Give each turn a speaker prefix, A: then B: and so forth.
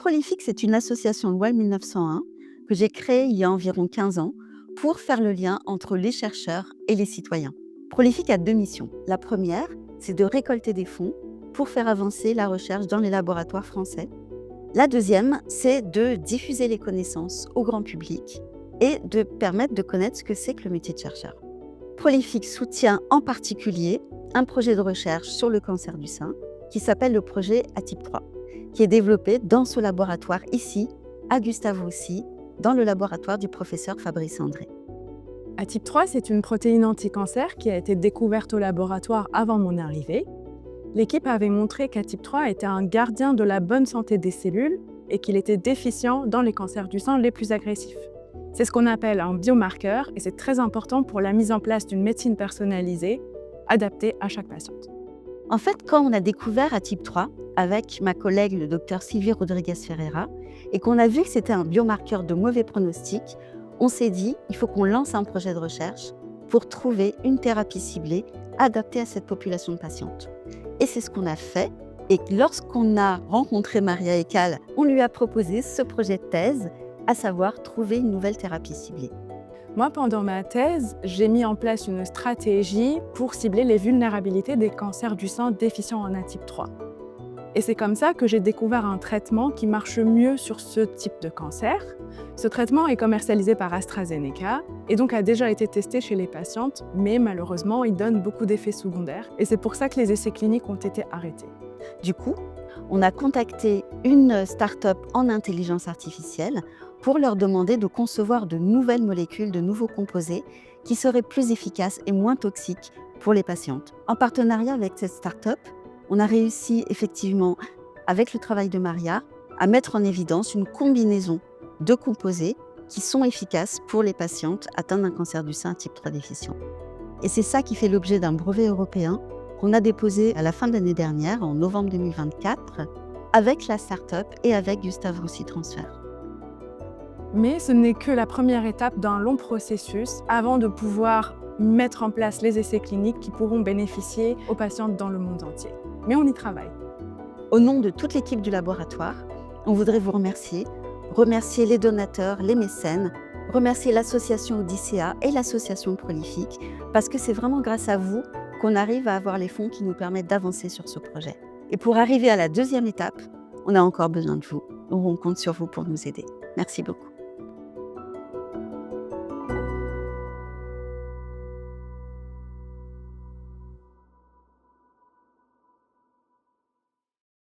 A: Prolifique, c'est une association loi 1901 que j'ai créée il y a environ 15 ans pour faire le lien entre les chercheurs et les citoyens. Prolifique a deux missions. La première, c'est de récolter des fonds pour faire avancer la recherche dans les laboratoires français. La deuxième, c'est de diffuser les connaissances au grand public et de permettre de connaître ce que c'est que le métier de chercheur. Prolifique soutient en particulier un projet de recherche sur le cancer du sein qui s'appelle le projet ATIP 3, qui est développé dans ce laboratoire ici, à Gustave Roussy, dans le laboratoire du professeur Fabrice André.
B: ATIP 3, c'est une protéine anti-cancer qui a été découverte au laboratoire avant mon arrivée. L'équipe avait montré qu'ATIP 3 était un gardien de la bonne santé des cellules et qu'il était déficient dans les cancers du sang les plus agressifs. C'est ce qu'on appelle un biomarqueur et c'est très important pour la mise en place d'une médecine personnalisée, adaptée à chaque patiente.
A: En fait, quand on a découvert ATIP 3 avec ma collègue le docteur Sylvie Rodriguez Ferreira et qu'on a vu que c'était un biomarqueur de mauvais pronostic, on s'est dit il faut qu'on lance un projet de recherche pour trouver une thérapie ciblée adaptée à cette population de patientes. Et c'est ce qu'on a fait. Et lorsqu'on a rencontré Maria Ekal, on lui a proposé ce projet de thèse, à savoir trouver une nouvelle thérapie ciblée.
B: Moi, pendant ma thèse, j'ai mis en place une stratégie pour cibler les vulnérabilités des cancers du sein déficients en ATIP 3. Et c'est comme ça que j'ai découvert un traitement qui marche mieux sur ce type de cancer. Ce traitement est commercialisé par AstraZeneca et donc a déjà été testé chez les patientes, mais malheureusement, il donne beaucoup d'effets secondaires et c'est pour ça que les essais cliniques ont été arrêtés.
A: Du coup, on a contacté une start-up en intelligence artificielle pour leur demander de concevoir de nouvelles molécules, de nouveaux composés qui seraient plus efficaces et moins toxiques pour les patientes. En partenariat avec cette start-up, on a réussi effectivement, avec le travail de Maria, à mettre en évidence une combinaison de composés qui sont efficaces pour les patientes atteintes d'un cancer du sein type 3 déficient. Et c'est ça qui fait l'objet d'un brevet européen qu'on a déposé à la fin de l'année dernière, en novembre 2024, avec la start-up et avec Gustave Roussy Transfer.
B: Mais ce n'est que la première étape d'un long processus avant de pouvoir mettre en place les essais cliniques qui pourront bénéficier aux patientes dans le monde entier. Mais on y travaille.
A: Au nom de toute l'équipe du laboratoire, on voudrait vous remercier les donateurs, les mécènes, remercier l'association Odyssea et l'association Prolifique, parce que c'est vraiment grâce à vous qu'on arrive à avoir les fonds qui nous permettent d'avancer sur ce projet. Et pour arriver à la deuxième étape, on a encore besoin de vous. Donc on compte sur vous pour nous aider. Merci beaucoup.